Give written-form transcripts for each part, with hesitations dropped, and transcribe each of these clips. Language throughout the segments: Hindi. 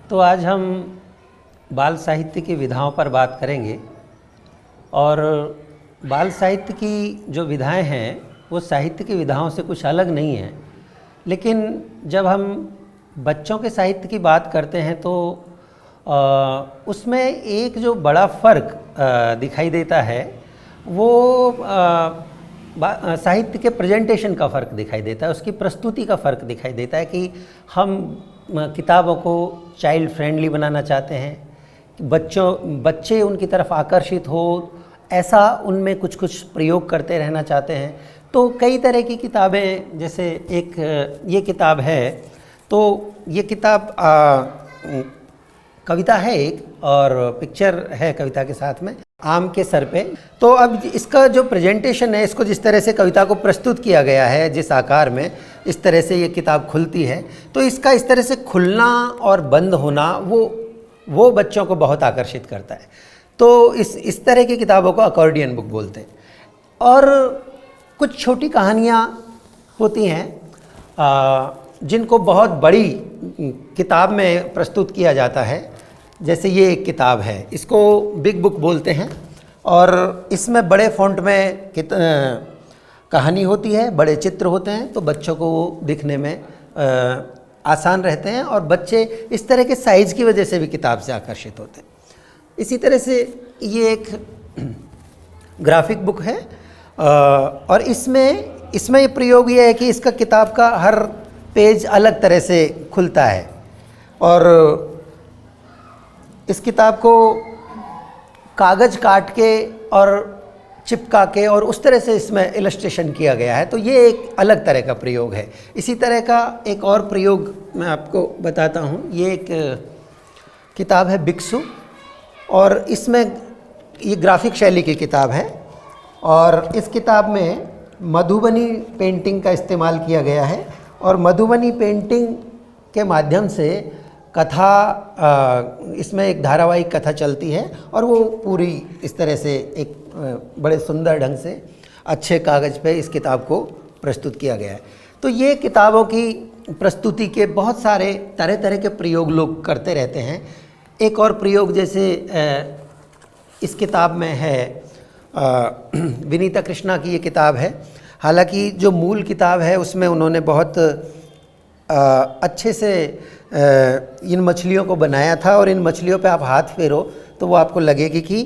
तो आज हम बाल साहित्य की विधाओं पर बात करेंगे। और बाल साहित्य की जो विधाएं हैं वो साहित्य की विधाओं से कुछ अलग नहीं है, लेकिन जब हम बच्चों के साहित्य की बात करते हैं तो उसमें एक जो बड़ा फ़र्क दिखाई देता है वो साहित्य के प्रेजेंटेशन का फ़र्क दिखाई देता है, उसकी प्रस्तुति का फ़र्क दिखाई देता है कि हम किताबों को चाइल्ड फ्रेंडली बनाना चाहते हैं, बच्चे उनकी तरफ आकर्षित हो, ऐसा उनमें कुछ कुछ प्रयोग करते रहना चाहते हैं। तो कई तरह की किताबें, जैसे एक ये किताब है, तो ये किताब कविता है एक, और पिक्चर है कविता के साथ में, आम के सर पे। तो अब इसका जो प्रेजेंटेशन है, इसको जिस तरह से कविता को प्रस्तुत किया गया है, जिस आकार में इस तरह से ये किताब खुलती है, तो इसका इस तरह से खुलना और बंद होना वो बच्चों को बहुत आकर्षित करता है। तो इस तरह की किताबों को अकॉर्डियन बुक बोलते हैं। और कुछ छोटी कहानियाँ होती हैं जिनको बहुत बड़ी किताब में प्रस्तुत किया जाता है। जैसे ये एक किताब है, इसको बिग बुक बोलते हैं, और इसमें बड़े फ़ॉन्ट में कहानी होती है, बड़े चित्र होते हैं, तो बच्चों को वो दिखने में आसान रहते हैं, और बच्चे इस तरह के साइज़ की वजह से भी किताब से आकर्षित होते हैं। इसी तरह से ये एक ग्राफिक बुक है, और इसमें ये प्रयोग ये है कि इसका किताब का हर पेज अलग तरह से खुलता है, और इस किताब को कागज़ काट के और चिपका के और उस तरह से इसमें इलस्ट्रेशन किया गया है। तो ये एक अलग तरह का प्रयोग है। इसी तरह का एक और प्रयोग मैं आपको बताता हूँ। ये एक किताब है भिक्षु, और इसमें ये ग्राफिक शैली की किताब है, और इस किताब में मधुबनी पेंटिंग का इस्तेमाल किया गया है, और मधुबनी पेंटिंग के माध्यम से कथा, इसमें एक धारावाहिक कथा चलती है, और वो पूरी इस तरह से एक बड़े सुंदर ढंग से अच्छे कागज़ पे इस किताब को प्रस्तुत किया गया है। तो ये किताबों की प्रस्तुति के बहुत सारे तरह तरह के प्रयोग लोग करते रहते हैं। एक और प्रयोग जैसे इस किताब में है, विनीता कृष्णा की ये किताब है। हालांकि जो मूल किताब है उसमें उन्होंने बहुत अच्छे से इन मछलियों को बनाया था, और इन मछलियों पे आप हाथ फेरो तो वो आपको लगेगी कि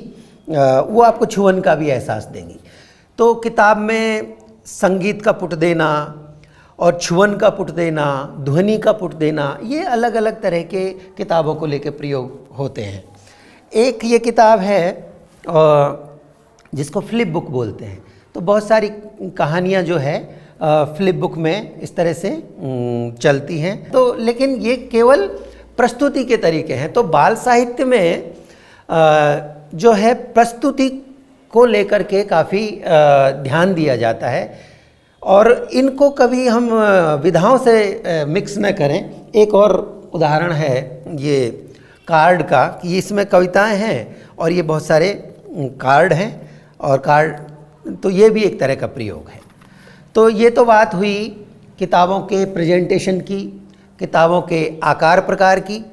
वो आपको छुअन का भी एहसास देंगी। तो किताब में संगीत का पुट देना और छुअन का पुट देना, ध्वनि का पुट देना, ये अलग अलग तरह के किताबों को लेकर प्रयोग होते हैं। एक ये किताब है जिसको फ्लिप बुक बोलते हैं। तो बहुत सारी कहानियाँ जो है फ्लिप बुक में इस तरह से चलती हैं। तो लेकिन ये केवल प्रस्तुति के तरीके हैं। तो बाल साहित्य में जो है प्रस्तुति को लेकर के काफ़ी ध्यान दिया जाता है, और इनको कभी हम विधाओं से मिक्स न करें। एक और उदाहरण है ये कार्ड का, कि इसमें कविताएं हैं और ये बहुत सारे कार्ड हैं, और कार्ड, तो ये भी एक तरह का प्रयोग है। तो ये तो बात हुई किताबों के प्रेजेंटेशन की, किताबों के आकार प्रकार की,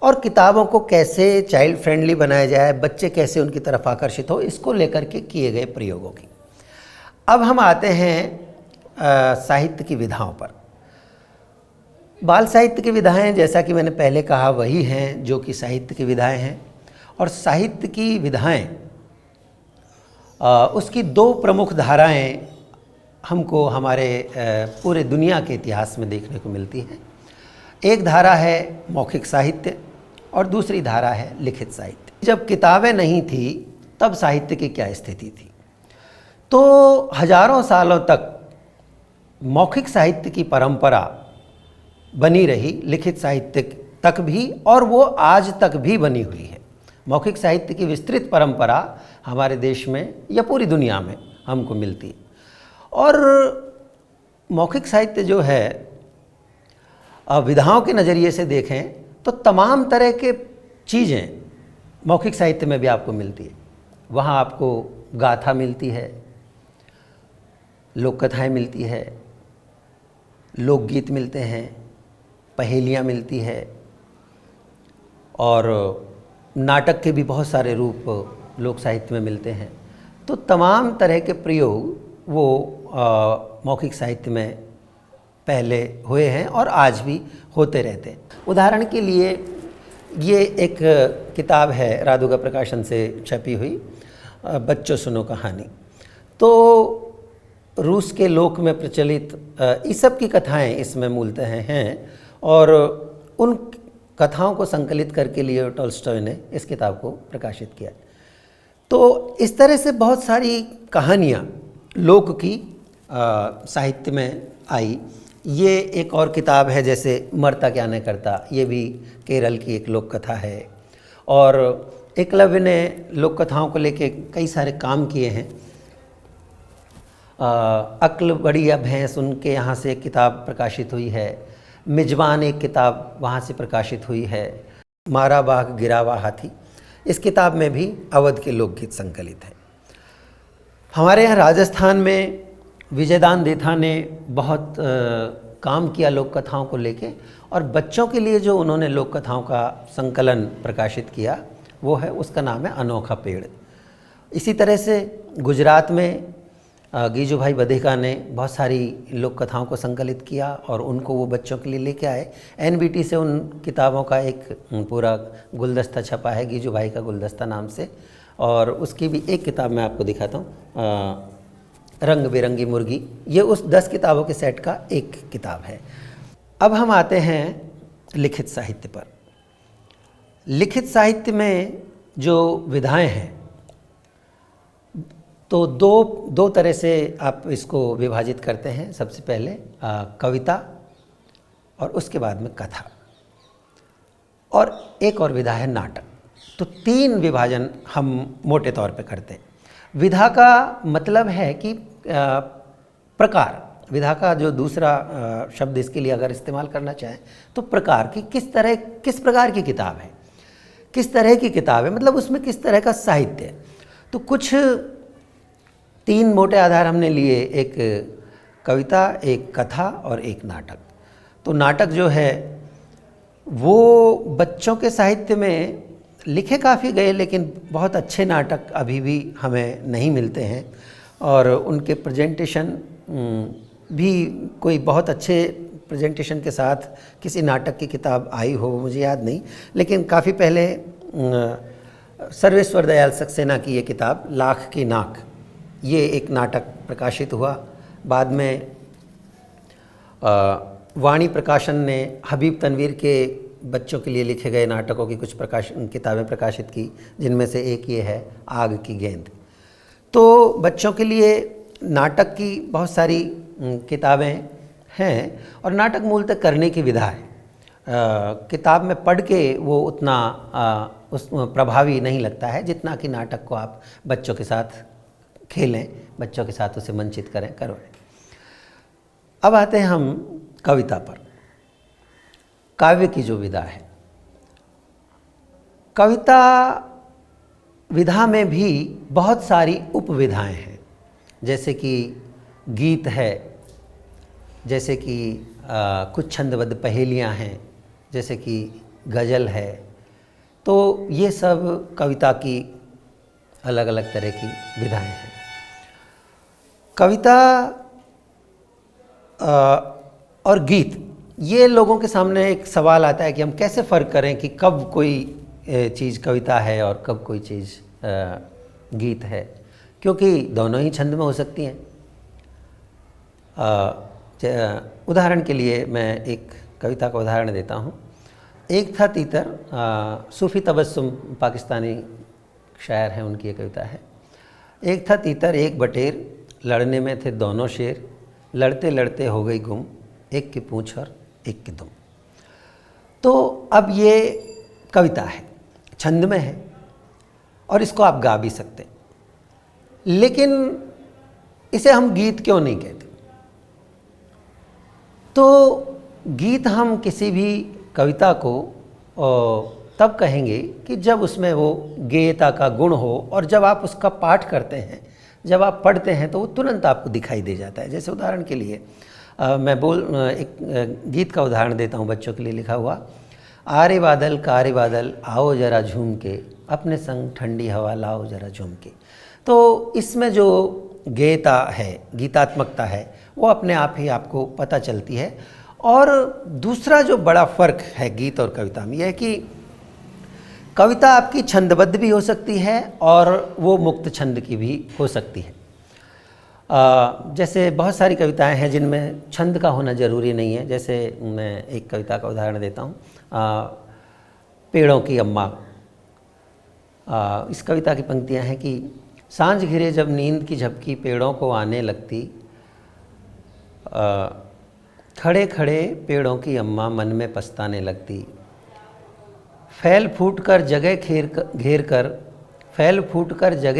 और किताबों को कैसे चाइल्ड फ्रेंडली बनाया जाए, बच्चे कैसे उनकी तरफ आकर्षित हो, इसको लेकर के किए गए प्रयोगों की। अब हम आते हैं साहित्य की विधाओं पर। बाल साहित्य की विधाएं, जैसा कि मैंने पहले कहा, वही हैं जो कि साहित्य की विधाएं हैं। और साहित्य की विधाएं, उसकी दो प्रमुख धाराएं हमको हमारे पूरे दुनिया के इतिहास में देखने को मिलती हैं। एक धारा है मौखिक साहित्य, और दूसरी धारा है लिखित साहित्य। जब किताबें नहीं थी तब साहित्य की क्या स्थिति थी? तो हजारों सालों तक मौखिक साहित्य की परंपरा बनी रही, लिखित साहित्य तक भी, और वो आज तक भी बनी हुई है। मौखिक साहित्य की विस्तृत परंपरा हमारे देश में या पूरी दुनिया में हमको मिलती है। और मौखिक साहित्य जो है, विधाओं के नज़रिए से देखें तो तमाम तरह के चीज़ें मौखिक साहित्य में भी आपको मिलती है। वहाँ आपको गाथा मिलती है, लोक कथाएँ मिलती है, लोकगीत मिलते हैं, पहेलियाँ मिलती है, और नाटक के भी बहुत सारे रूप लोक साहित्य में मिलते हैं। तो तमाम तरह के प्रयोग वो मौखिक साहित्य में पहले हुए हैं और आज भी होते रहते हैं। उदाहरण के लिए ये एक किताब है रादुगा प्रकाशन से छपी हुई, बच्चों सुनो कहानी। तो रूस के लोक में प्रचलित ईसप की कथाएं इसमें मूलतः हैं और उन कथाओं को संकलित करके लियो टॉल्स्टॉय ने इस किताब को प्रकाशित किया। तो इस तरह से बहुत सारी कहानियाँ लोक की साहित्य में आई। ये एक और किताब है जैसे मरता क्या न करता, ये भी केरल की एक लोक कथा है। और एकलव्य ने लोक कथाओं को लेके कई सारे काम किए हैं। अक्ल बड़ी या भैंस, उनके यहाँ से एक किताब प्रकाशित हुई है। मिजबान एक किताब वहाँ से प्रकाशित हुई है। मारा बाघ गिरावा हाथी, इस किताब में भी अवध के लोकगीत संकलित हैं। हमारे यहाँ राजस्थान में विजयदान देथा ने बहुत काम किया लोक कथाओं को लेके, और बच्चों के लिए जो उन्होंने लोक कथाओं का संकलन प्रकाशित किया वो है, उसका नाम है अनोखा पेड़। इसी तरह से गुजरात में गीजूभाई बधेका ने बहुत सारी लोक कथाओं को संकलित किया और उनको वो बच्चों के लिए लेके आए। एनबीटी से उन किताबों का एक पूरा गुलदस्ता छपा है, गीजूभाई का गुलदस्ता नाम से। और उसकी भी एक किताब मैं आपको दिखाता हूँ, रंग बिरंगी मुर्गी। ये उस 10 किताबों के सेट का एक किताब है। अब हम आते हैं लिखित साहित्य पर। लिखित साहित्य में जो विधाएं हैं, तो दो तरह से आप इसको विभाजित करते हैं। सबसे पहले कविता और उसके बाद में कथा, और एक और विधा है नाटक। तो 3 विभाजन हम मोटे तौर पे करते हैं। विधा का मतलब है कि प्रकार। विधा का जो दूसरा शब्द इसके लिए अगर इस्तेमाल करना चाहें तो प्रकार की, किस प्रकार की किताब है, किस तरह की किताब है, मतलब उसमें किस तरह का साहित्य है। तो कुछ 3 मोटे आधार हमने लिए, एक कविता, एक कथा और एक नाटक। तो नाटक जो है वो बच्चों के साहित्य में लिखे काफ़ी गए, लेकिन बहुत अच्छे नाटक अभी भी हमें नहीं मिलते हैं, और उनके प्रेजेंटेशन भी कोई बहुत अच्छे प्रेजेंटेशन के साथ किसी नाटक की किताब आई हो मुझे याद नहीं। लेकिन काफ़ी पहले सर्वेश्वर दयाल सक्सेना की ये किताब लाख की नाक, ये एक नाटक प्रकाशित हुआ। बाद में वाणी प्रकाशन ने हबीब तनवीर के बच्चों के लिए लिखे गए नाटकों की कुछ किताबें प्रकाशित की, जिनमें से एक ये है आग की गेंद। तो बच्चों के लिए नाटक की बहुत सारी किताबें हैं, और नाटक मूलतः करने की विधा है। किताब में पढ़ के वो उतना उस प्रभावी नहीं लगता है जितना कि नाटक को आप बच्चों के साथ खेलें, बच्चों के साथ उसे मंचित करवाएं। अब आते हैं हम कविता पर। काव्य की जो विधा है, कविता विधा में भी बहुत सारी उपविधाएं हैं, जैसे कि गीत है, जैसे कि कुछ छंदबद्ध पहेलियां हैं, जैसे कि गज़ल है। तो ये सब कविता की अलग अलग तरह की विधाएं हैं। कविता और गीत, ये लोगों के सामने एक सवाल आता है कि हम कैसे फ़र्क करें कि कब कोई चीज़ कविता है और कब कोई चीज़ गीत है, क्योंकि दोनों ही छंद में हो सकती हैं। उदाहरण के लिए मैं एक कविता का उदाहरण देता हूँ। एक था तीतर, सूफ़ी तबस्सुम पाकिस्तानी शायर हैं, उनकी ये कविता है। एक था तीतर एक बटेर, लड़ने में थे दोनों शेर, लड़ते लड़ते हो गई गुम, एक की पूँछ और एक की दुम। तो अब ये कविता है, छंद में है, और इसको आप गा भी सकते हैं, लेकिन इसे हम गीत क्यों नहीं कहते? तो गीत हम किसी भी कविता को तब कहेंगे कि जब उसमें वो गेयता का गुण हो, और जब आप उसका पाठ करते हैं, जब आप पढ़ते हैं तो वो तुरंत आपको दिखाई दे जाता है। जैसे उदाहरण के लिए मैं एक गीत का उदाहरण देता हूँ बच्चों के लिए लिखा हुआ। आरे बादल कारे बादल आओ जरा झूम के, अपने संग ठंडी हवा लाओ जरा झूम के। तो इसमें जो गेयता है, गीतात्मकता है, वो अपने आप ही आपको पता चलती है। और दूसरा जो बड़ा फ़र्क है गीत और कविता में, यह है कि कविता आपकी छंदबद्ध भी हो सकती है और वो मुक्त छंद की भी हो सकती है। जैसे बहुत सारी कविताएं हैं जिनमें छंद का होना ज़रूरी नहीं है। जैसे मैं एक कविता का उदाहरण देता हूँ, पेड़ों की अम्मा। इस कविता की पंक्तियाँ हैं कि सांझ घिरे जब नींद की झपकी पेड़ों को आने लगती, खड़े खड़े पेड़ों की अम्मा मन में पछताने लगती। फैल फूट कर जगह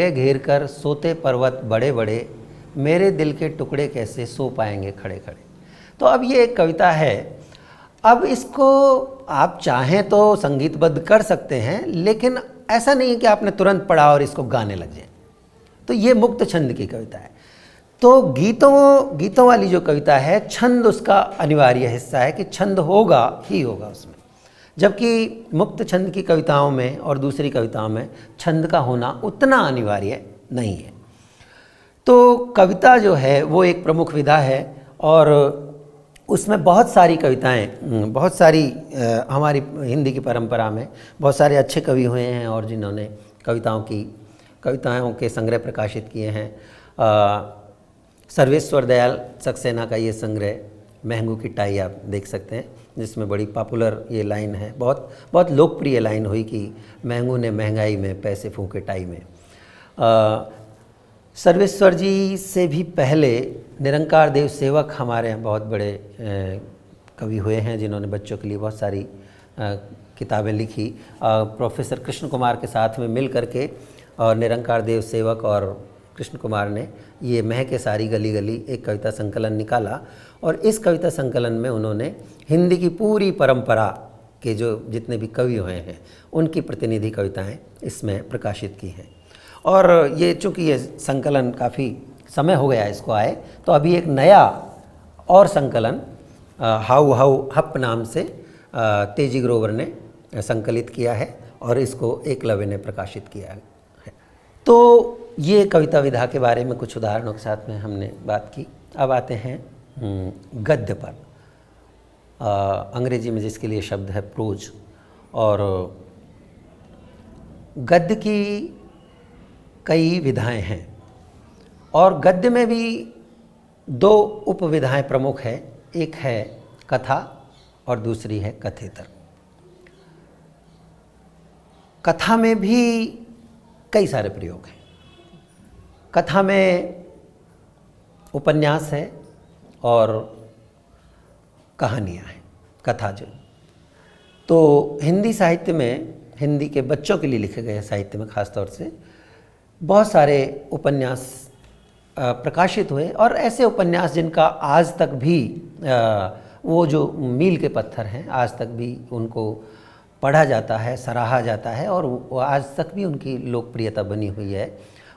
घेर कर सोते पर्वत बड़े बड़े, मेरे दिल के टुकड़े कैसे सो पाएंगे खड़े खड़े। तो अब ये एक कविता है। अब इसको आप चाहें तो संगीतबद्ध कर सकते हैं, लेकिन ऐसा नहीं है कि आपने तुरंत पढ़ा और इसको गाने लग जाए। तो ये मुक्त छंद की कविता है। तो गीतों वाली जो कविता है, छंद उसका अनिवार्य हिस्सा है कि छंद होगा ही होगा उसमें, जबकि मुक्त छंद की कविताओं में और दूसरी कविताओं में छंद का होना उतना अनिवार्य नहीं है। तो कविता जो है वो एक प्रमुख विधा है और उसमें बहुत सारी कविताएं, बहुत सारी हमारी हिंदी की परंपरा में बहुत सारे अच्छे कवि हुए हैं और जिन्होंने कविताओं के संग्रह प्रकाशित किए हैं। सर्वेश्वर दयाल सक्सेना का ये संग्रह महंगू की टाई आप देख सकते हैं, जिसमें बड़ी पॉपुलर ये लाइन है, बहुत बहुत लोकप्रिय लाइन हुई कि महंगू ने महंगाई में पैसे फूंके टाई में। सर्वेश्वर जी से भी पहले निरंकार देव सेवक हमारे यहाँ बहुत बड़े कवि हुए हैं, जिन्होंने बच्चों के लिए बहुत सारी किताबें लिखी। प्रोफेसर कृष्ण कुमार के साथ में मिल करके और निरंकार देव सेवक और कृष्ण कुमार ने ये महके सारी गली गली एक कविता संकलन निकाला और इस कविता संकलन में उन्होंने हिंदी की पूरी परंपरा के जो जितने भी कवि हुए हैं उनकी प्रतिनिधि कविताएं इसमें प्रकाशित की हैं। और ये चूँकि ये संकलन काफ़ी समय हो गया इसको आए, तो अभी एक नया और संकलन हाउ हाउ हप नाम से तेजी ग्रोवर ने संकलित किया है और इसको एकलव्य ने प्रकाशित किया है। तो ये कविता विधा के बारे में कुछ उदाहरणों के साथ में हमने बात की। अब आते हैं गद्य पर। अंग्रेजी में जिसके लिए शब्द है प्रोज। और गद्य की कई विधाएं हैं और गद्य में भी दो उपविधाएं प्रमुख है। एक है कथा और दूसरी है कथेतर। कथा में भी कई सारे प्रयोग हैं। कथा में उपन्यास है और कहानियाँ हैं, कथा जो। तो हिंदी साहित्य में, हिंदी के बच्चों के लिए लिखे गए साहित्य में ख़ास तौर से बहुत सारे उपन्यास प्रकाशित हुए और ऐसे उपन्यास जिनका आज तक भी वो जो मील के पत्थर हैं, आज तक भी उनको पढ़ा जाता है, सराहा जाता है और वो आज तक भी उनकी लोकप्रियता बनी हुई है।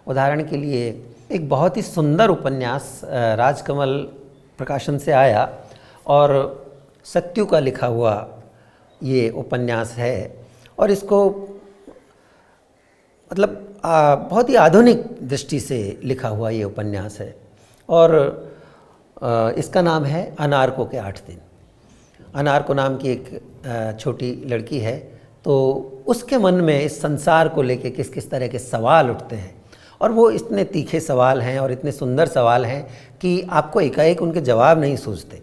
उदाहरण के लिए एक बहुत ही सुंदर उपन्यास राजकमल प्रकाशन से आया और सत्यु का लिखा हुआ ये उपन्यास है और इसको मतलब बहुत ही आधुनिक दृष्टि से लिखा हुआ ये उपन्यास है और इसका नाम है अनारको के 8 दिन। अनारको नाम की एक छोटी लड़की है, तो उसके मन में इस संसार को लेके किस किस तरह के सवाल उठते हैं और वो इतने तीखे सवाल हैं और इतने सुंदर सवाल हैं कि आपको एकाएक उनके जवाब नहीं सूझते।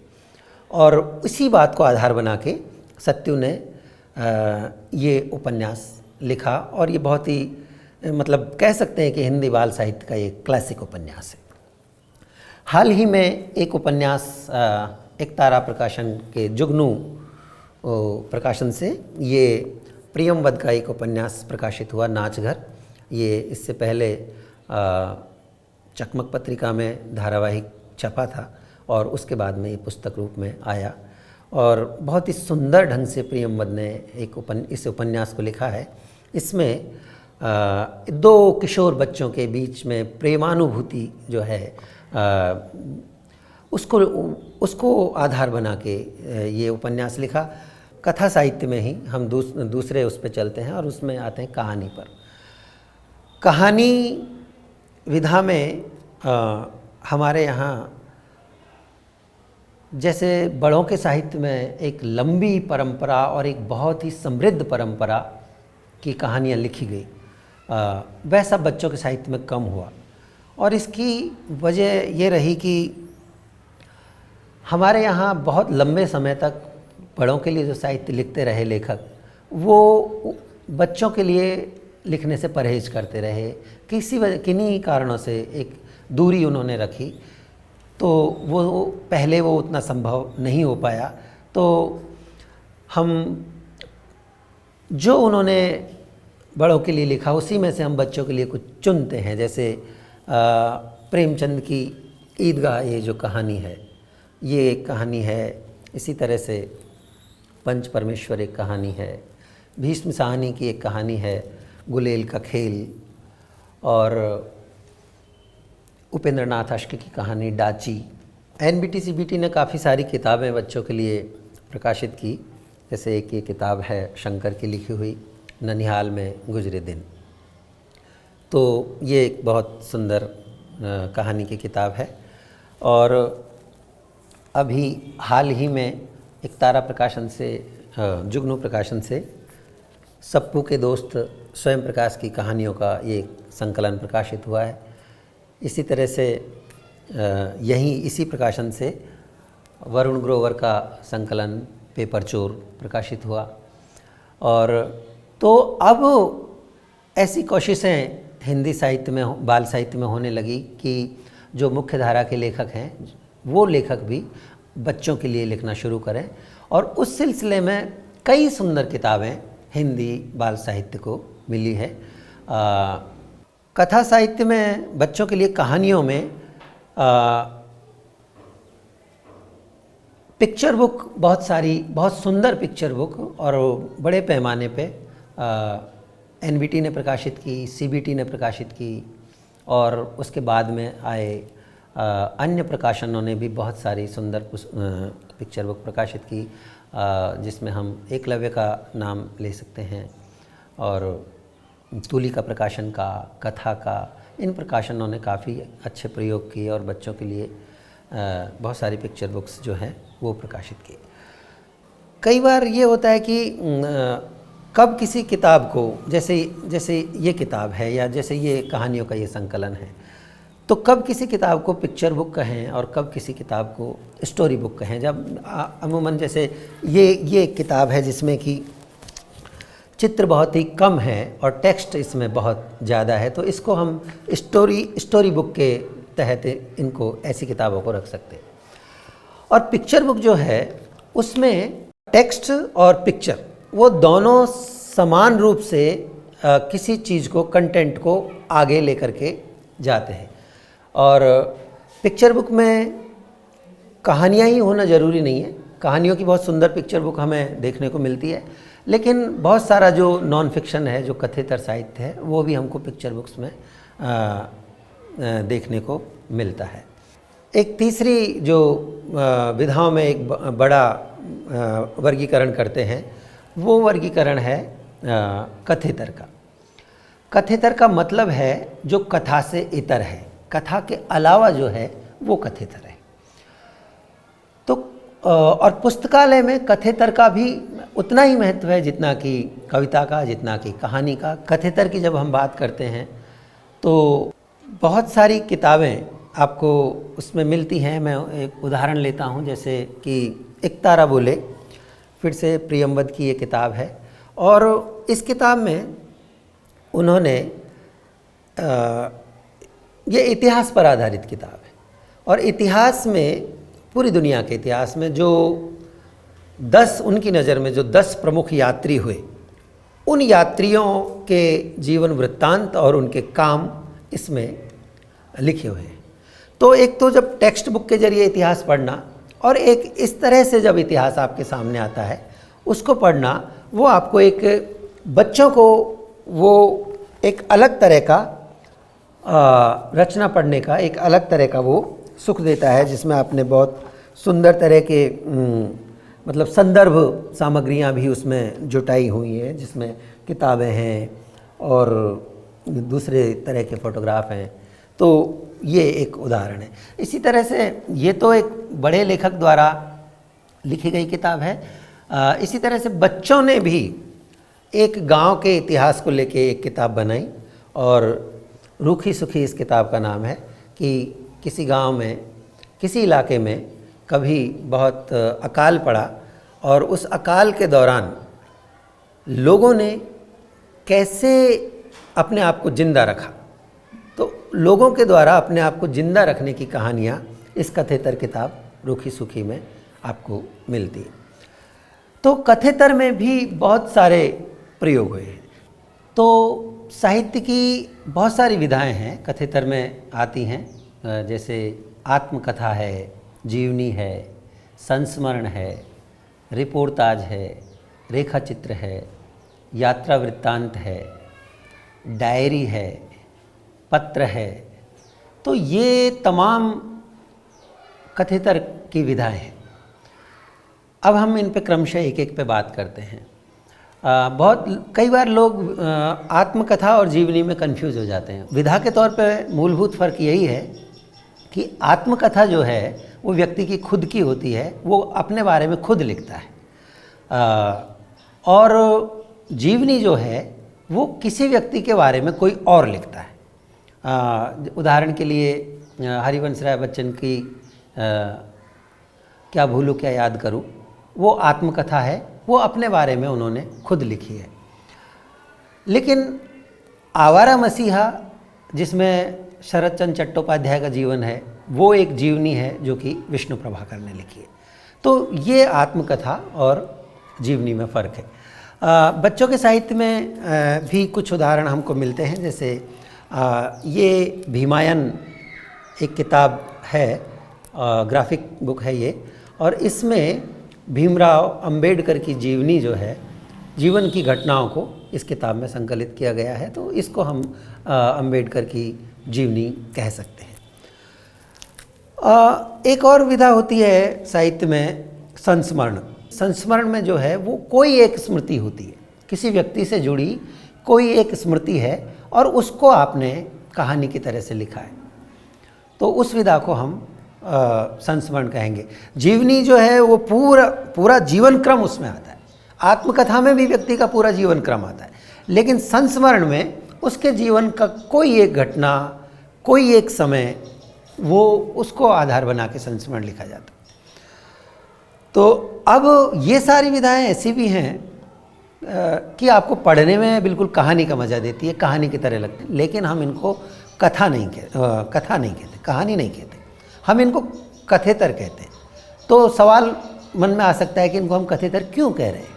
और इसी बात को आधार बना के सत्यु ने ये उपन्यास लिखा और ये बहुत ही मतलब कह सकते हैं कि हिंदी बाल साहित्य का एक क्लासिक उपन्यास है। हाल ही में एक उपन्यास एक तारा प्रकाशन के जुगनू प्रकाशन से ये प्रियमवद का एक उपन्यास प्रकाशित हुआ, नाचघर। ये इससे पहले चकमक पत्रिका में धारावाहिक छपा था और उसके बाद में ये पुस्तक रूप में आया और बहुत ही सुंदर ढंग से प्रियमवद ने इस उपन्यास को लिखा है। इसमें दो किशोर बच्चों के बीच में प्रेमानुभूति जो है उसको आधार बना के ये उपन्यास लिखा। कथा साहित्य में ही हम दूसरे उस पे चलते हैं और उसमें आते हैं कहानी पर। कहानी विधा में हमारे यहाँ जैसे बड़ों के साहित्य में एक लंबी परंपरा और एक बहुत ही समृद्ध परंपरा की कहानियाँ लिखी गई, वैसा बच्चों के साहित्य में कम हुआ। और इसकी वजह ये रही कि हमारे यहाँ बहुत लंबे समय तक बड़ों के लिए जो साहित्य लिखते रहे लेखक, वो बच्चों के लिए लिखने से परहेज करते रहे। किन्हीं कारणों से एक दूरी उन्होंने रखी, तो वो उतना संभव नहीं हो पाया। तो हम जो उन्होंने बड़ों के लिए लिखा उसी में से हम बच्चों के लिए कुछ चुनते हैं। जैसे प्रेमचंद की ईदगाह ये जो कहानी है, ये एक कहानी है। इसी तरह से पंच परमेश्वर एक कहानी है। भीष्म साहनी की एक कहानी है, गुलेल का खेल। और उपेंद्र नाथ अश्क की कहानी डाची। NBT-CBT ने काफ़ी सारी किताबें बच्चों के लिए प्रकाशित की। जैसे एक ये किताब है शंकर की लिखी हुई, ननिहाल में गुजरे दिन। तो ये एक बहुत सुंदर कहानी की किताब है। और अभी हाल ही में एक तारा प्रकाशन से, जुगनू प्रकाशन से सप्पू के दोस्त स्वयं प्रकाश की कहानियों का ये संकलन प्रकाशित हुआ है। इसी तरह से इसी प्रकाशन से वरुण ग्रोवर का संकलन पेपर चोर प्रकाशित हुआ। और तो अब ऐसी कोशिशें हिंदी साहित्य में, बाल साहित्य में होने लगी कि जो मुख्य धारा के लेखक हैं वो लेखक भी बच्चों के लिए लिखना शुरू करें। और उस सिलसिले में कई सुंदर किताबें हिंदी बाल साहित्य को मिली है। कथा साहित्य में बच्चों के लिए कहानियों में पिक्चर बुक बहुत सारी, बहुत सुंदर पिक्चर बुक और बड़े पैमाने पे NBT ने प्रकाशित की, CBT ने प्रकाशित की। और उसके बाद में आए अन्य प्रकाशनों ने भी बहुत सारी सुंदर पिक्चर बुक प्रकाशित की, जिसमें हम एकलव्य का नाम ले सकते हैं और तुलिका प्रकाशन का, कथा का। इन प्रकाशनों ने काफ़ी अच्छे प्रयोग किए और बच्चों के लिए बहुत सारी पिक्चर बुक्स जो हैं वो प्रकाशित की। कई बार ये होता है कि कब किसी किताब को, जैसे ये किताब है या जैसे ये कहानियों का ये संकलन है, तो कब किसी किताब को पिक्चर बुक कहें और कब किसी किताब को स्टोरी बुक कहें। जब अमूमन जैसे ये किताब है जिसमें कि चित्र बहुत ही कम है और टेक्स्ट इसमें बहुत ज़्यादा है, तो इसको हम स्टोरी बुक के तहत इनको ऐसी किताबों को रख सकते हैं। और पिक्चर बुक जो है उसमें टेक्स्ट और पिक्चर वो दोनों समान रूप से किसी चीज़ को, कंटेंट को आगे लेकर के जाते हैं। और पिक्चर बुक में कहानियाँ ही होना ज़रूरी नहीं है। कहानियों की बहुत सुंदर पिक्चर बुक हमें देखने को मिलती है, लेकिन बहुत सारा जो नॉन फिक्शन है, जो कथेतर साहित्य है, वो भी हमको पिक्चर बुक्स में देखने को मिलता है। एक तीसरी जो विधाओं में एक बड़ा वर्गीकरण करते हैं, वो वर्गीकरण है कथेतर का। कथेतर का मतलब है जो कथा से इतर है, कथा के अलावा जो है वो कथेतर है। तो और पुस्तकालय में कथेतर का भी उतना ही महत्व है जितना कि कविता का, जितना कि कहानी का। कथेतर की जब हम बात करते हैं तो बहुत सारी किताबें आपको उसमें मिलती हैं। मैं एक उदाहरण लेता हूं, जैसे कि एक तारा बोले, फिर से प्रियंवद की ये किताब है। और इस किताब में उन्होंने ये इतिहास पर आधारित किताब है और इतिहास में, पूरी दुनिया के इतिहास में जो 10, उनकी नज़र में जो 10 प्रमुख यात्री हुए, उन यात्रियों के जीवन वृत्तांत और उनके काम इसमें लिखे हुए हैं। तो एक तो जब टेक्स्ट बुक के जरिए इतिहास पढ़ना और एक इस तरह से जब इतिहास आपके सामने आता है उसको पढ़ना, वो आपको एक, बच्चों को वो एक अलग तरह का रचना पढ़ने का एक अलग तरह का वो सुख देता है, जिसमें आपने बहुत सुंदर तरह के मतलब संदर्भ सामग्रियाँ भी उसमें जुटाई हुई हैं, जिसमें किताबें हैं और दूसरे तरह के फ़ोटोग्राफ हैं। तो ये एक उदाहरण है। इसी तरह से ये तो एक बड़े लेखक द्वारा लिखी गई किताब है। इसी तरह से बच्चों ने भी एक गांव के इतिहास को लेके एक किताब बनाई और रूखी सुखी इस किताब का नाम है कि किसी गांव में, किसी इलाके में कभी बहुत अकाल पड़ा और उस अकाल के दौरान लोगों ने कैसे अपने आप को जिंदा रखा। तो लोगों के द्वारा अपने आप को जिंदा रखने की कहानियाँ इस कथेतर किताब रूखी सुखी में आपको मिलती है। तो कथेतर में भी बहुत सारे प्रयोग हुए हैं। तो साहित्य की बहुत सारी विधाएं हैं कथेतर में आती हैं, जैसे आत्मकथा है, जीवनी है, संस्मरण है, रिपोर्टाज है, रेखा चित्र है, यात्रा वृत्तांत है, डायरी है, पत्र है। तो ये तमाम कथेतर की विधाएं हैं। अब हम इन पे क्रमशः एक एक पे बात करते हैं। कई बार लोग आत्मकथा और जीवनी में कंफ्यूज हो जाते हैं। विधा के तौर पे मूलभूत फ़र्क यही है कि आत्मकथा जो है वो व्यक्ति की खुद की होती है, वो अपने बारे में खुद लिखता है, और जीवनी जो है वो किसी व्यक्ति के बारे में कोई और लिखता है। उदाहरण के लिए हरिवंश राय बच्चन की क्या भूलूं क्या याद करूं, वो आत्मकथा है, वो अपने बारे में उन्होंने खुद लिखी है। लेकिन आवारा मसीहा जिसमें शरत चंद्र चट्टोपाध्याय का जीवन है, वो एक जीवनी है जो कि विष्णु प्रभाकर ने लिखी है। तो ये आत्मकथा और जीवनी में फ़र्क है। बच्चों के साहित्य में भी कुछ उदाहरण हमको मिलते हैं। जैसे ये भीमायन एक किताब है, ग्राफिक बुक है ये, और इसमें भीमराव अंबेडकर की जीवनी जो है, जीवन की घटनाओं को इस किताब में संकलित किया गया है। तो इसको हम अंबेडकर की जीवनी कह सकते हैं। एक और विधा होती है साहित्य में संस्मरण। संस्मरण में जो है वो कोई एक स्मृति होती है, किसी व्यक्ति से जुड़ी कोई एक स्मृति है और उसको आपने कहानी की तरह से लिखा है, तो उस विधा को हम संस्मरण कहेंगे। जीवनी जो है वो पूरा जीवन क्रम उसमें आता है। आत्मकथा में भी व्यक्ति का पूरा जीवन क्रम आता है, लेकिन संस्मरण में उसके जीवन का कोई एक घटना, कोई एक समय, वो उसको आधार बना के संस्मरण लिखा जाता है। तो अब ये सारी विधाएं ऐसी भी हैं कि आपको पढ़ने में बिल्कुल कहानी का मज़ा देती है, कहानी की तरह लगती है, लेकिन हम इनको कथा नहीं कहते, कहानी नहीं कहते, हम इनको कथेतर कहते हैं। तो सवाल मन में आ सकता है कि इनको हम कथेतर क्यों कह रहे हैं,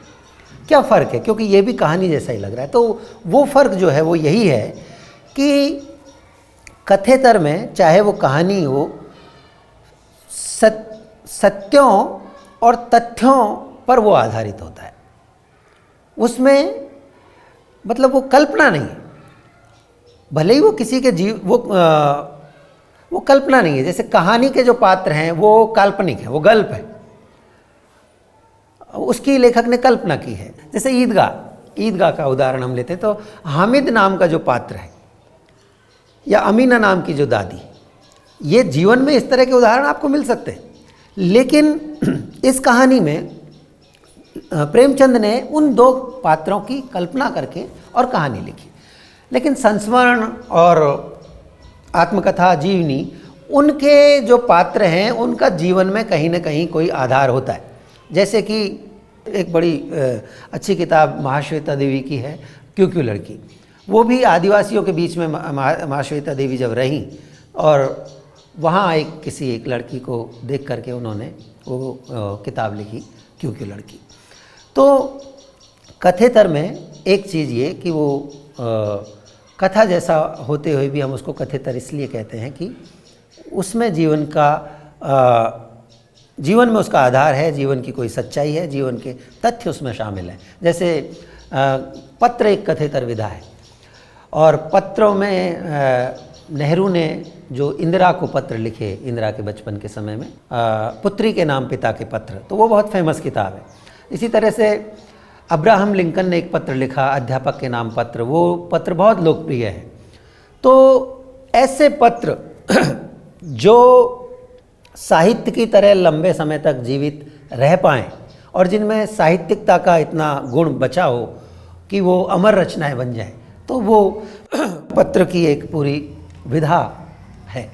क्या फ़र्क है, क्योंकि ये भी कहानी जैसा ही लग रहा है। तो वो फ़र्क जो है वो यही है कि कथेतर में चाहे वो कहानी हो, सत्यों और तथ्यों पर वो आधारित होता है। उसमें मतलब वो कल्पना नहीं है, भले ही वो किसी के वो कल्पना नहीं है। जैसे कहानी के जो पात्र हैं वो काल्पनिक है, वो गल्प है, उसकी लेखक ने कल्पना की है। जैसे ईदगाह का उदाहरण हम लेते हैं, तो हामिद नाम का जो पात्र है या अमीना नाम की जो दादी, ये जीवन में इस तरह के उदाहरण आपको मिल सकते हैं। लेकिन इस कहानी में प्रेमचंद ने उन दो पात्रों की कल्पना करके और कहानी लिखी। लेकिन संस्मरण और आत्मकथा, जीवनी, उनके जो पात्र हैं उनका जीवन में कहीं ना कहीं कोई आधार होता है। जैसे कि एक बड़ी अच्छी किताब महाश्वेता देवी की है, क्यों क्यों लड़की। वो भी आदिवासियों के बीच में महाश्वेता देवी जब रहीं और वहाँ किसी एक लड़की को देख करके उन्होंने वो किताब लिखी, क्यों क्यों लड़की। तो कथेतर में एक चीज़ ये कि वो कथा जैसा होते हुए भी हम उसको कथेतर इसलिए कहते हैं कि उसमें जीवन में उसका आधार है, जीवन की कोई सच्चाई है, जीवन के तथ्य उसमें शामिल हैं। जैसे पत्र एक कथेतर विधा है, और पत्रों में नेहरू ने जो इंदिरा को पत्र लिखे, इंदिरा के बचपन के समय में, पुत्री के नाम पिता के पत्र, तो वो बहुत फेमस किताब है। इसी तरह से अब्राहम लिंकन ने एक पत्र लिखा, अध्यापक के नाम पत्र, वो पत्र बहुत लोकप्रिय है। तो ऐसे पत्र जो साहित्य की तरह लंबे समय तक जीवित रह पाएँ और जिनमें साहित्यिकता का इतना गुण बचा हो कि वो अमर रचनाएं बन जाएं, तो वो पत्र की एक पूरी विधा है।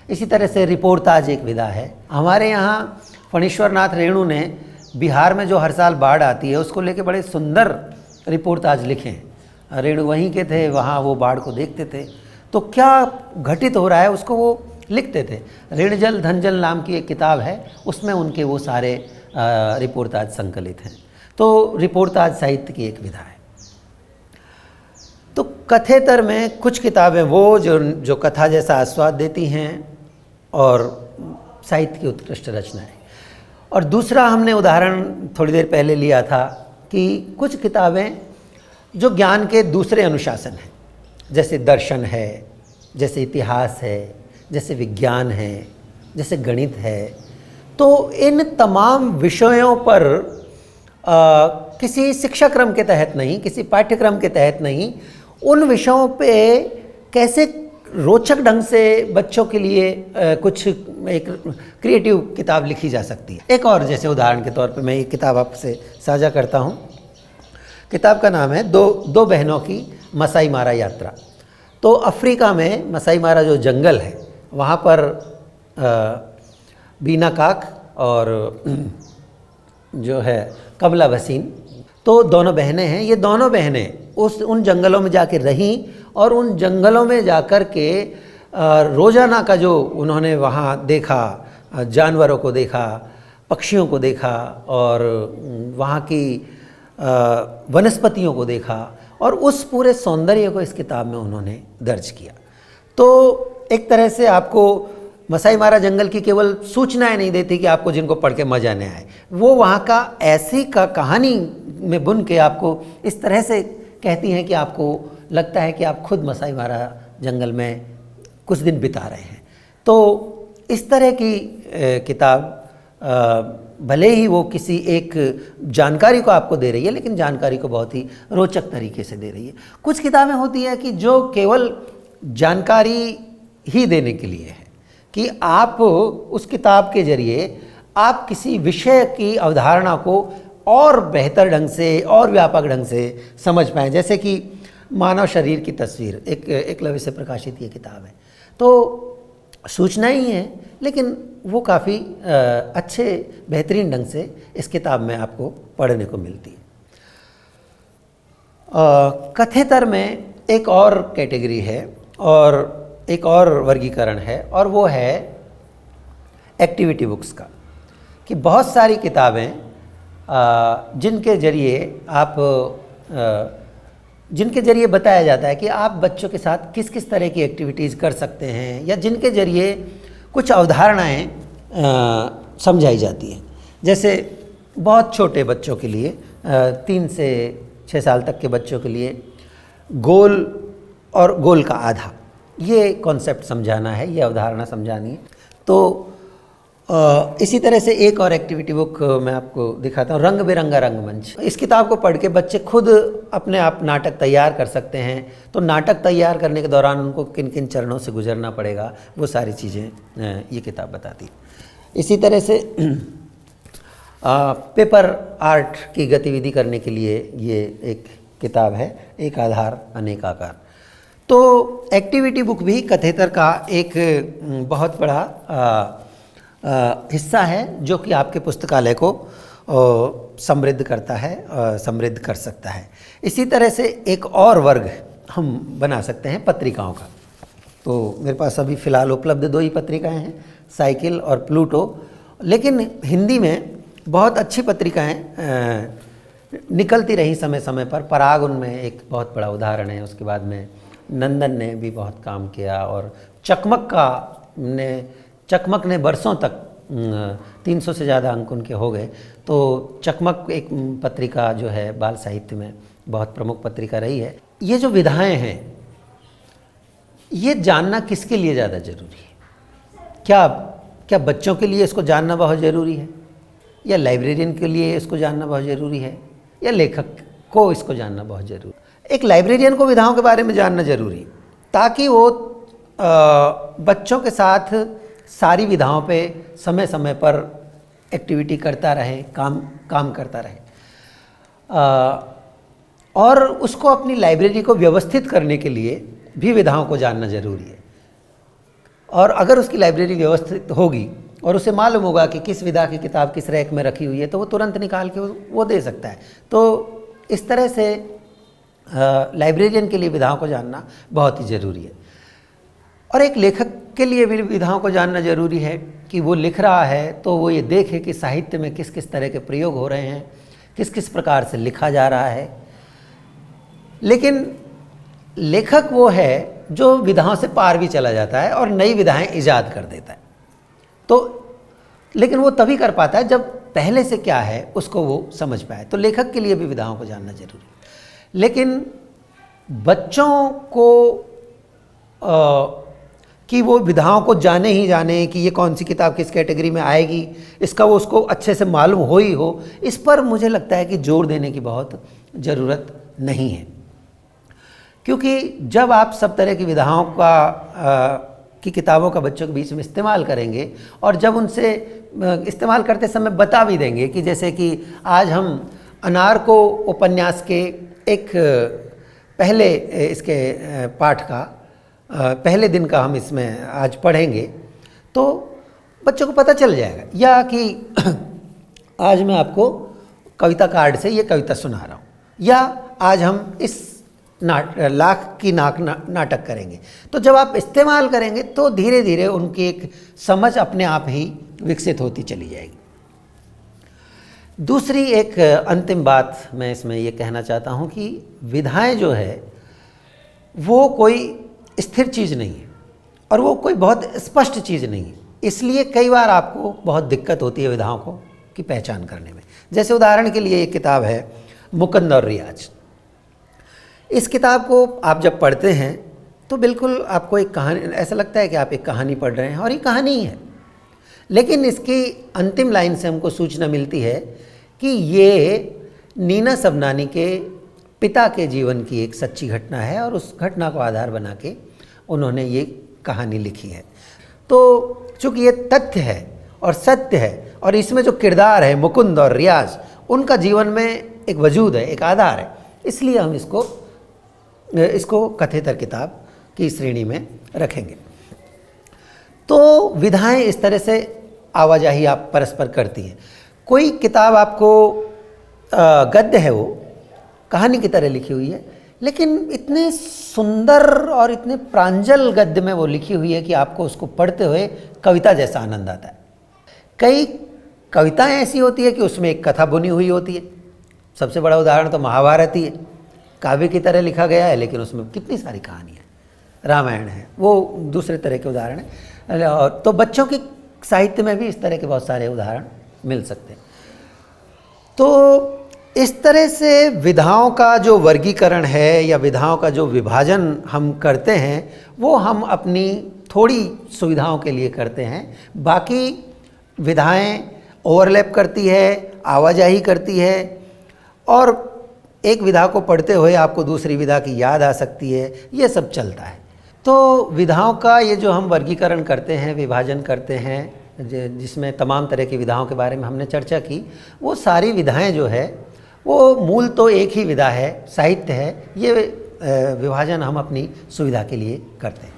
इसी तरह से रिपोर्टाज एक विधा है। हमारे यहाँ फणीश्वर नाथ रेणु ने बिहार में जो हर साल बाढ़ आती है उसको लेके बड़े सुंदर रिपोर्टाज लिखे हैं। रेणु वहीं के थे, वहाँ वो बाढ़ को देखते थे, तो क्या घटित हो रहा है उसको वो लिखते थे। ऋणजल धनजल नाम की एक किताब है, उसमें उनके वो सारे रिपोर्टाज संकलित हैं। तो रिपोर्टाज साहित्य की एक विधा है। तो कथेतर में कुछ किताबें वो जो कथा जैसा आस्वाद देती हैं और साहित्य की उत्कृष्ट रचनाएं, और दूसरा हमने उदाहरण थोड़ी देर पहले लिया था कि कुछ किताबें जो ज्ञान के दूसरे अनुशासन हैं, जैसे दर्शन है, जैसे इतिहास है, जैसे विज्ञान है, जैसे गणित है। तो इन तमाम विषयों पर किसी शिक्षाक्रम के तहत नहीं, किसी पाठ्यक्रम के तहत नहीं, उन विषयों पे कैसे रोचक ढंग से बच्चों के लिए कुछ एक क्रिएटिव किताब लिखी जा सकती है। एक और जैसे उदाहरण के तौर पे मैं ये किताब आपसे साझा करता हूँ। किताब का नाम है दो बहनों की मसाई मारा यात्रा। तो अफ्रीका में मसाई मारा जो जंगल है, वहाँ पर बीना काक और जो है कमला भसीन, तो दोनों बहनें हैं। ये दोनों बहनें उन जंगलों में जाके रहीं और उन जंगलों में जाकर के रोज़ाना का जो उन्होंने वहाँ देखा, जानवरों को देखा, पक्षियों को देखा और वहाँ की वनस्पतियों को देखा, और उस पूरे सौंदर्य को इस किताब में उन्होंने दर्ज किया। तो एक तरह से आपको मसाई मारा जंगल की केवल सूचनाएं नहीं देती कि आपको जिनको पढ़ के मजा न आए, वो वहाँ का ऐसी का कहानी में बुन के आपको इस तरह से कहती हैं कि आपको लगता है कि आप खुद मसाई मारा जंगल में कुछ दिन बिता रहे हैं। तो इस तरह की किताब भले ही वो किसी एक जानकारी को आपको दे रही है, लेकिन जानकारी को बहुत ही रोचक तरीके से दे रही है। कुछ किताबें होती हैं कि जो केवल जानकारी ही देने के लिए है, कि आप उस किताब के जरिए आप किसी विषय की अवधारणा को और बेहतर ढंग से और व्यापक ढंग से समझ पाएँ। जैसे कि मानव शरीर की तस्वीर, एक एकलव्य से प्रकाशित ये किताब है। तो सूचना ही है, लेकिन वो काफ़ी अच्छे बेहतरीन ढंग से इस किताब में आपको पढ़ने को मिलती है। कथेतर में एक और कैटेगरी है और एक और वर्गीकरण है, और वो है एक्टिविटी बुक्स का, कि बहुत सारी किताबें जिनके ज़रिए बताया जाता है कि आप बच्चों के साथ किस किस तरह की एक्टिविटीज़ कर सकते हैं, या जिनके ज़रिए कुछ अवधारणाएं समझाई जाती हैं। जैसे बहुत छोटे बच्चों के लिए 3 से 6 साल तक के बच्चों के लिए गोल और गोल का आधा, ये कॉन्सेप्ट समझाना है, ये अवधारणा समझानी है। तो इसी तरह से एक और एक्टिविटी बुक मैं आपको दिखाता हूँ, रंग बिरंगा रंगमंच। इस किताब को पढ़ के बच्चे खुद अपने आप नाटक तैयार कर सकते हैं। तो नाटक तैयार करने के दौरान उनको किन किन चरणों से गुजरना पड़ेगा, वो सारी चीज़ें ये किताब बताती है। इसी तरह से पेपर आर्ट की गतिविधि करने के लिए ये एक किताब है, एक आधार अनेक आकार। तो एक्टिविटी बुक भी कथेतर का एक बहुत बड़ा हिस्सा है, जो कि आपके पुस्तकालय को समृद्ध करता है, समृद्ध कर सकता है। इसी तरह से एक और वर्ग हम बना सकते हैं पत्रिकाओं का। तो मेरे पास अभी फ़िलहाल उपलब्ध 2 ही पत्रिकाएं हैं, साइकिल और प्लूटो। लेकिन हिंदी में बहुत अच्छी पत्रिकाएं निकलती रही समय समय पर। पराग उनमें एक बहुत बड़ा उदाहरण है। उसके बाद में नंदन ने भी बहुत काम किया, और चकमक ने बरसों तक 300 से ज़्यादा अंक उनके हो गए। तो चकमक एक पत्रिका जो है बाल साहित्य में बहुत प्रमुख पत्रिका रही है। ये जो विधाएं हैं, ये जानना किसके लिए ज़्यादा ज़रूरी है? क्या क्या बच्चों के लिए इसको जानना बहुत ज़रूरी है, या लाइब्रेरियन के लिए इसको जानना बहुत ज़रूरी है, या लेखक को इसको जानना बहुत ज़रूरी है? एक लाइब्रेरियन को विधाओं के बारे में जानना ज़रूरी है ताकि वो बच्चों के साथ सारी विधाओं पे समय समय पर एक्टिविटी करता रहे, काम करता रहे, और उसको अपनी लाइब्रेरी को व्यवस्थित करने के लिए भी विधाओं को जानना ज़रूरी है। और अगर उसकी लाइब्रेरी व्यवस्थित होगी और उसे मालूम होगा कि किस विधा की किताब किस रैक में रखी हुई है, तो वो तुरंत निकाल के वो दे सकता है। तो इस तरह से लाइब्रेरियन के लिए विधाओं को जानना बहुत ही ज़रूरी है। और एक लेखक के लिए भी विधाओं को जानना ज़रूरी है कि वो लिख रहा है तो वो ये देखे कि साहित्य में किस किस तरह के प्रयोग हो रहे हैं, किस किस प्रकार से लिखा जा रहा है। लेकिन लेखक वो है जो विधाओं से पार भी चला जाता है और नई विधाएं ईजाद कर देता है। तो लेकिन वो तभी कर पाता है जब पहले से क्या है उसको वो समझ पाए। तो लेखक के लिए भी विधाओं को जानना जरूरी है। लेकिन बच्चों को कि वो विधाओं को जाने ही जाने कि ये कौन सी किताब किस कैटेगरी में आएगी, इसका वो उसको अच्छे से मालूम हो ही हो, इस पर मुझे लगता है कि जोर देने की बहुत ज़रूरत नहीं है। क्योंकि जब आप सब तरह की विधाओं की किताबों का बच्चों के बीच में इस्तेमाल करेंगे और जब उनसे इस्तेमाल करते समय बता भी देंगे कि जैसे कि आज हम अनार को उपन्यास के एक पहले इसके पाठ का पहले दिन का हम इसमें आज पढ़ेंगे, तो बच्चों को पता चल जाएगा। या कि आज मैं आपको कविता कार्ड से ये कविता सुना रहा हूँ, या आज हम इस लाख की नाटक करेंगे। तो जब आप इस्तेमाल करेंगे तो धीरे धीरे उनकी एक समझ अपने आप ही विकसित होती चली जाएगी। दूसरी एक अंतिम बात मैं इसमें ये कहना चाहता हूँ कि विधाएं जो है वो कोई स्थिर चीज़ नहीं है और वो कोई बहुत स्पष्ट चीज़ नहीं है। इसलिए कई बार आपको बहुत दिक्कत होती है विधाओं को की पहचान करने में। जैसे उदाहरण के लिए एक किताब है मुकुंद और रियाज। इस किताब को आप जब पढ़ते हैं तो बिल्कुल आपको एक कहानी, ऐसा लगता है कि आप एक कहानी पढ़ रहे हैं और ये कहानी ही है। लेकिन इसकी अंतिम लाइन से हमको सूचना मिलती है कि ये नीना सबनानी के पिता के जीवन की एक सच्ची घटना है और उस घटना को आधार बना के उन्होंने ये कहानी लिखी है। तो चूँकि ये तथ्य है और सत्य है और इसमें जो किरदार है मुकुंद और रियाज, उनका जीवन में एक वजूद है, एक आधार है, इसलिए हम इसको कथेतर किताब की श्रेणी में रखेंगे। तो विधाएं इस तरह से आवाजाही आप परस्पर करती हैं। कोई किताब आपको गद्य है, वो कहानी की तरह लिखी हुई है, लेकिन इतने सुंदर और इतने प्रांजल गद्य में वो लिखी हुई है कि आपको उसको पढ़ते हुए कविता जैसा आनंद आता है। कई कविताएं ऐसी होती है कि उसमें एक कथा बुनी हुई होती है। सबसे बड़ा उदाहरण तो महाभारत ही है, काव्य की तरह लिखा गया है लेकिन उसमें कितनी सारी कहानी है। रामायण है, वो दूसरे तरह के उदाहरण है। तो बच्चों के साहित्य में भी इस तरह के बहुत सारे उदाहरण मिल सकते हैं। तो इस तरह से विधाओं का जो वर्गीकरण है या विधाओं का जो विभाजन हम करते हैं वो हम अपनी थोड़ी सुविधाओं के लिए करते हैं। बाकी विधाएं ओवरलैप करती है, आवाजाही करती है, और एक विधा को पढ़ते हुए आपको दूसरी विधा की याद आ सकती है, ये सब चलता है। तो विधाओं का ये जो हम वर्गीकरण करते हैं, विभाजन करते हैं, जिसमें तमाम तरह की विधाओं के बारे में हमने चर्चा की, वो सारी विधाएं जो है वो मूल तो एक ही विधा है, साहित्य है। ये विभाजन हम अपनी सुविधा के लिए करते हैं।